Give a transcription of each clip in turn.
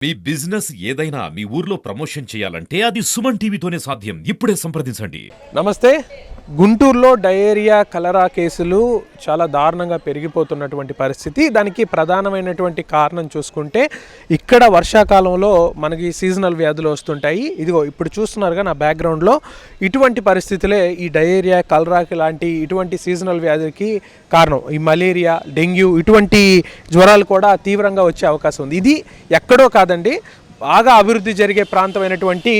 మీ business ఏదైనా మీ ఊర్లో promotion చేయాలంటే అది సుమన్ టీవీతోనే సాధ్యం. ఇప్పుడే సంప్రదించండి. నమస్తే. గుంటూరులో డయేరియా కలరా కేసులు చాలా దారుణంగా పెరిగిపోతున్నటువంటి పరిస్థితి. దానికి ప్రధానమైనటువంటి కారణం చూసుకుంటే ఇక్కడ వర్షాకాలంలో మనకి సీజనల్ వ్యాధులు వస్తుంటాయి. ఇదిగో ఇప్పుడు చూస్తున్నారుగా నా బ్యాక్గ్రౌండ్లో ఇటువంటి పరిస్థితులే ఈ డయేరియా కలరాకి లాంటి ఇటువంటి సీజనల్ వ్యాధులకి కారణం. ఈ మలేరియా, డెంగ్యూ ఇటువంటి జ్వరాలు కూడా తీవ్రంగా వచ్చే అవకాశం ఉంది. ఇది ఎక్కడో కాదండి, బాగా అభివృద్ధి జరిగే ప్రాంతమైనటువంటి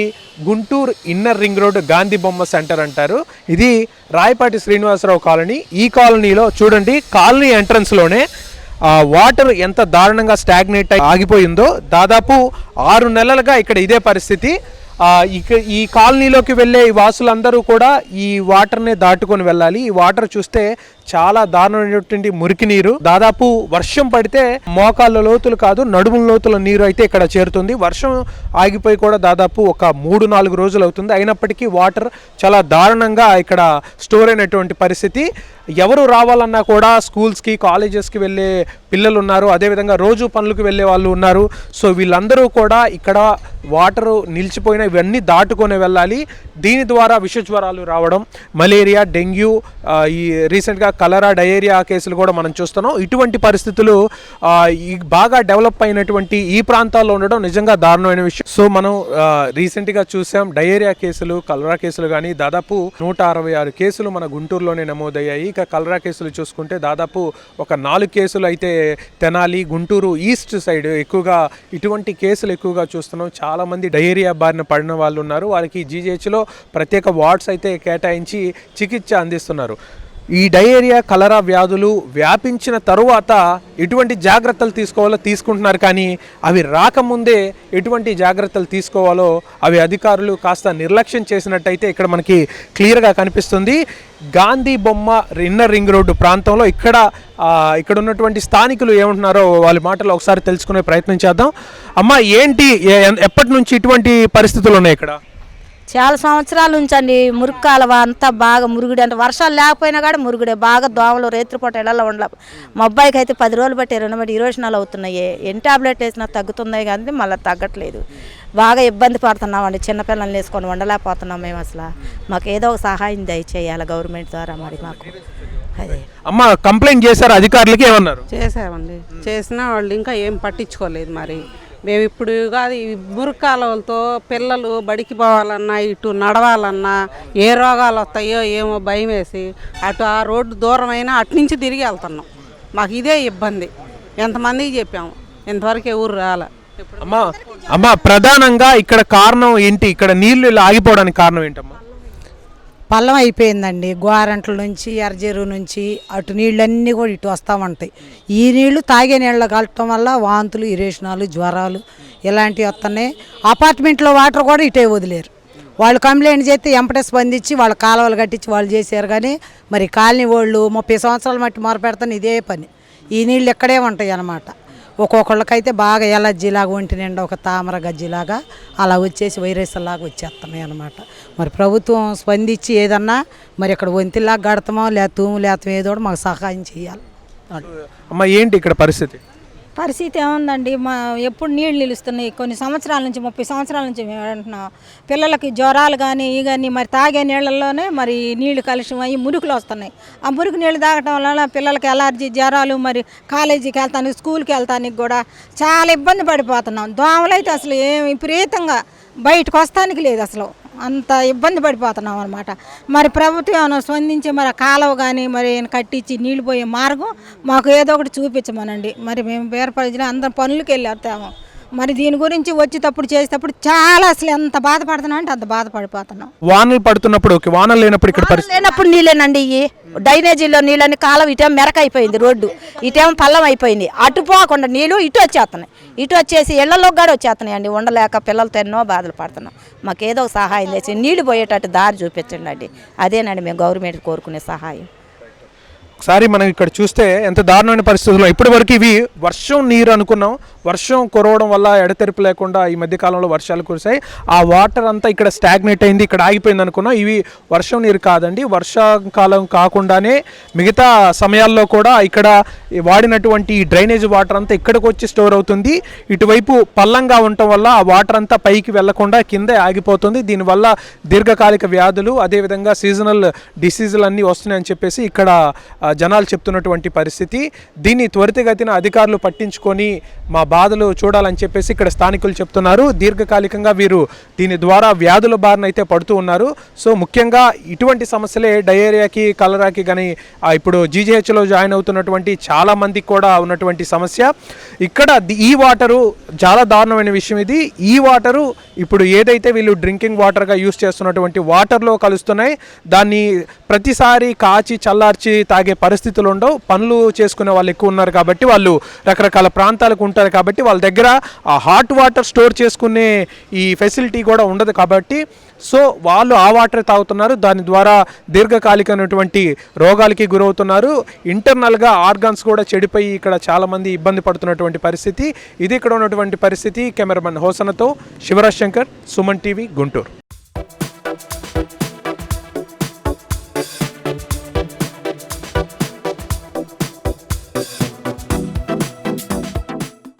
Guntur inner ring road Gandhi బొమ్మ సెంటర్ అంటారు. ఇది రాయపాటి శ్రీనివాసరావు కాలనీ. ఈ కాలనీలో చూడండి, కాలనీ ఎంట్రన్స్లోనే వాటర్ ఎంత దారుణంగా స్టాగ్నేట్ అయి ఆగిపోయిందో. దాదాపు 6 నెలలుగా ఇక్కడ ఇదే పరిస్థితి. ఈ కాలనీలోకి వెళ్ళే ఈ వాసులందరూ కూడా ఈ వాటర్నే దాటుకొని వెళ్ళాలి. ఈ వాటర్ చూస్తే చాలా దారుణమైనటువంటి మురికి నీరు. దాదాపు వర్షం పడితే మోకాళ్ళ లోతులు కాదు, నడుముల లోతుల నీరు అయితే ఇక్కడ చేరుతుంది. వర్షం ఆగిపోయి కూడా దాదాపు ఒక 3-4 రోజులు అవుతుంది. అయినప్పటికీ వాటర్ చాలా దారుణంగా ఇక్కడ స్టోర్ అయినటువంటి పరిస్థితి. ఎవరు రావాలన్నా కూడా స్కూల్స్కి, కాలేజెస్కి వెళ్ళే పిల్లలు ఉన్నారు, అదేవిధంగా రోజు పనులకు వెళ్ళే వాళ్ళు ఉన్నారు. సో వీళ్ళందరూ కూడా ఇక్కడ వాటరు నిలిచిపోయిన ఇవన్నీ దాటుకొని వెళ్ళాలి. దీని ద్వారా విషజ్వరాలు రావడం, మలేరియా, డెంగ్యూ, ఈ రీసెంట్గా కలరా, డయేరియా కేసులు కూడా మనం చూస్తున్నాం. ఇటువంటి పరిస్థితులు ఈ బాగా డెవలప్ అయినటువంటి ఈ ప్రాంతాల్లో ఉండడం నిజంగా దారుణమైన విషయం. సో మనం రీసెంట్గా చూసాం డయేరియా కేసులు, కలరా కేసులు కానీ దాదాపు 166 కేసులు మన గుంటూరులోనే నమోదయ్యాయి. ఇక కలరా కేసులు చూసుకుంటే దాదాపు ఒక 4 కేసులు అయితే తెనాలి, గుంటూరు ఈస్ట్ సైడ్ ఎక్కువగా ఇటువంటి కేసులు ఎక్కువగా చూస్తున్నాం. చాలామంది డయేరియా బారిన పడిన వాళ్ళు ఉన్నారు. వారికి జీజీహెచ్లో ప్రత్యేక వార్డ్స్ అయితే కేటాయించి చికిత్స అందిస్తున్నారు. ఈ డయేరియా, కలరా వ్యాధులు వ్యాపించిన తరువాత ఎటువంటి జాగ్రత్తలు తీసుకోవాలో తీసుకుంటున్నారు, కానీ అవి రాకముందే ఎటువంటి జాగ్రత్తలు తీసుకోవాలో అవి అధికారులు కాస్త నిర్లక్ష్యం చేసినట్టయితే ఇక్కడ మనకి క్లియర్గా కనిపిస్తుంది. గాంధీ బొమ్మ ఇన్నర్ రింగ్ రోడ్డు ప్రాంతంలో ఇక్కడ ఉన్నటువంటి స్థానికులు ఏమంటున్నారో వాళ్ళ మాటలు ఒకసారి తెలుసుకునే ప్రయత్నం చేద్దాం. అమ్మ, ఏంటి, ఎప్పటి నుంచి ఇటువంటి పరిస్థితులు ఉన్నాయి ఇక్కడ? చాలా సంవత్సరాల నుంచి అండి. మురుగు కాలువ అంతా బాగా మురుగుడు, అంటే వర్షాలు లేకపోయినా కూడా మురుగుడే. బాగా దోమలు రేత్రిపూట ఇళ్లలో ఉండలేవు. మా అబ్బాయికి అయితే 10 రోజులు బట్టి 20 నెలలు అవుతున్నాయి. ఎన్ని టాబ్లెట్ వేసినా తగ్గుతున్నాయి, కానీ మళ్ళీ తగ్గట్లేదు. బాగా ఇబ్బంది పడుతున్నామండి. చిన్నపిల్లల్ని వేసుకొని ఉండలేకపోతున్నాం మేము. అసలు మాకు ఏదో ఒక సహాయం దయచేయాలి గవర్నమెంట్ ద్వారా. మరి మాకు అదే. అమ్మ, కంప్లైంట్ చేశారు అధికారులకి, ఏమన్నారు? చేసామండి, చేసినా వాళ్ళు ఇంకా ఏం పట్టించుకోలేదు. మరి మేము ఇప్పుడు కాదు, ఈ మురికాలతో పిల్లలు బడికి పోవాలన్నా, ఇటు నడవాలన్నా ఏ రోగాలు వస్తాయో ఏమో భయం వేసి అటు ఆ రోడ్డు దూరమైనా అటు నుంచి తిరిగి వెళ్తున్నాం. మాకు ఇదే ఇబ్బంది. ఎంతమందికి చెప్పాము, ఇంతవరకు ఎవరు రాలే. అమ్మా, ప్రధానంగా ఇక్కడ కారణం ఏంటి? ఇక్కడ నీళ్లు ఇలా ఆగిపోవడానికి కారణం ఏంటమ్మా? పల్లం అయిపోయిందండి. గోరంట్ల నుంచి, ఎర్రజెరువు నుంచి అటు నీళ్ళన్నీ కూడా ఇటు వస్తూ ఉంటాయి. ఈ నీళ్లు తాగే నీళ్ళు కలటం వల్ల వాంతులు, ఇరేషనాలు, జ్వరాలు ఇలాంటివి వస్తున్నాయి. అపార్ట్మెంట్లో వాటర్ కూడా ఇటే వదిలేరు. వాళ్ళు కంప్లైంట్ చేస్తే ఎంపటే స్పందించి వాళ్ళ కాలువలు కట్టించి వాళ్ళు చేశారు. కానీ మరి కాలనీ వాళ్ళు 30 సంవత్సరాల మట్టి మొరపెడతాను ఇదే పని. ఈ నీళ్ళు ఇక్కడే ఉంటాయి అన్నమాట. ఒక్కొక్కళ్ళకైతే బాగా ఎలర్జీలాగా, ఒంటి నిండా ఒక తామర గజ్జిలాగా అలా వచ్చేసి వైరస్ లాగా వచ్చేస్తున్నాయి అన్నమాట. మరి ప్రభుత్వం స్పందించి ఏదన్నా మరి ఇక్కడ వంతిలాగా గడతామో లేదా తూము లేతం ఏదో మాకు సహాయం చేయాలి. అమ్మ, ఏంటి ఇక్కడ పరిస్థితి? పరిస్థితి ఏముందండి, ఎప్పుడు నీళ్ళు నిలుస్తున్నాయి. కొన్ని సంవత్సరాల నుంచి, 30 సంవత్సరాల నుంచి మేము అంటున్నాం. పిల్లలకి జ్వరాలు కానీ కానీ మరి తాగే నీళ్ళల్లోనే మరి నీళ్లు కలుషితం అయ్యి మురుకులు వస్తున్నాయి. ఆ మురికి నీళ్ళు తాగటం వల్ల పిల్లలకి ఎలర్జీ, జ్వరాలు, మరి కాలేజీకి వెళ్తానికి, స్కూల్కి వెళ్తానికి కూడా చాలా ఇబ్బంది పడిపోతున్నాం. దోమలు అయితే అసలు విపరీతంగా బయటకు వస్తానికి లేదు. అసలు అంత ఇబ్బంది పడిపోతున్నాం అనమాట. మరి ప్రభుత్వం స్పందించి మరి కాలువ కానీ మరి కట్టించి నీళ్ళు పోయే మార్గం మాకు ఏదో ఒకటి చూపించమనండి. మరి మేము వేరే ప్రజలు అందరం పనులకి వెళ్ళి వస్తాము. మరి దీని గురించి వచ్చేటప్పుడు చేసేటప్పుడు చాలా అసలు ఎంత బాధపడుతున్నాం అంటే అంత బాధపడిపోతున్నాం. వానలు పడుతున్నప్పుడు, వానలు లేనప్పుడు ఇక్కడ లేనప్పుడు నీళ్ళేనండి. ఇవి డ్రైనేజీలో నీళ్ళని కాలం ఇటేమో మెరక అయిపోయింది, రోడ్డు ఇటేమో పల్లం అయిపోయింది. అటు పోకుండా నీళ్ళు ఇటు వచ్చేస్తున్నాయి. ఇటు వచ్చేసి ఇళ్లలో కూడా వచ్చేస్తున్నాయి అండి. ఉండలేక పిల్లలతో ఎన్నో బాధలు పడుతున్నాం. మాకేదో సహాయం చేసి నీళ్లు పోయేటట్టు దారి చూపించండి అండి. అదేనండి మేము గవర్నమెంట్ కోరుకునే సహాయం. ఒకసారి మనం ఇక్కడ చూస్తే ఎంత దారుణమైన పరిస్థితుల్లో ఇప్పటి వరకు ఇవి వర్షం నీరు అనుకున్నాం, వర్షం కురవడం వల్ల ఎడతెరిపి లేకుండా ఈ మధ్య కాలంలో వర్షాలు కురిశాయి, ఆ వాటర్ అంతా ఇక్కడ స్టాగ్నేట్ అయింది, ఇక్కడ ఆగిపోయింది అనుకున్నాం. ఇవి వర్షం నీరు కాదండి, వర్షాకాలం కాకుండానే మిగతా సమయాల్లో కూడా ఇక్కడ వాడినటువంటి ఈ డ్రైనేజ్ వాటర్ అంతా ఇక్కడికి వచ్చి స్టోర్ అవుతుంది. ఇటువైపు పల్లంగా ఉండటం వల్ల ఆ వాటర్ అంతా పైకి వెళ్లకుండా కిందే ఆగిపోతుంది. దీనివల్ల దీర్ఘకాలిక వ్యాధులు, అదేవిధంగా సీజనల్ డిసీజులు అన్నీ వస్తున్నాయని చెప్పేసి ఇక్కడ జనాలు చెప్తున్నటువంటి పరిస్థితి. దీన్ని త్వరితగతిన అధికారులు పట్టించుకొని మా బాధలు చూడాలని చెప్పేసి ఇక్కడ స్థానికులు చెప్తున్నారు. దీర్ఘకాలికంగా వీరు దీని ద్వారా వ్యాధుల బారిన అయితే పడుతూ ఉన్నారు. సో ముఖ్యంగా ఇటువంటి సమస్యలే డయేరియాకి, కలరాకి కానీ ఇప్పుడు జీజీహెచ్లో జాయిన్ అవుతున్నటువంటి చాలా మందికి కూడా ఉన్నటువంటి సమస్య. ఇక్కడ ఈ వాటరు చాలా దారుణమైన విషయం. ఇది ఈ వాటరు ఇప్పుడు ఏదైతే వీళ్ళు డ్రింకింగ్ వాటర్గా యూస్ చేస్తున్నటువంటి వాటర్లో కలుస్తున్నాయి. దాన్ని ప్రతిసారి కాచి చల్లార్చి తాగే పరిస్థితులు ఉండవు. పనులు చేసుకునే వాళ్ళు ఎక్కువ ఉన్నారు కాబట్టి, వాళ్ళు రకరకాల ప్రాంతాలకు ఉంటారు కాబట్టి వాళ్ళ దగ్గర ఆ హాట్ వాటర్ స్టోర్ చేసుకునే ఈ ఫెసిలిటీ కూడా ఉండదు కాబట్టి, సో వాళ్ళు ఆ వాటర్ తాగుతున్నారు. దాని ద్వారా దీర్ఘకాలికమైనటువంటి రోగాలకి గురవుతున్నారు. ఇంటర్నల్గా ఆర్గాన్స్ కూడా చెడిపోయి ఇక్కడ చాలామంది ఇబ్బంది పడుతున్నటువంటి పరిస్థితి. ఇది ఇక్కడ ఉన్నటువంటి పరిస్థితి. కెమెరామెన్ హోసనతో శివరాజ్ శంకర్, సుమన్ టీవీ, గుంటూరు.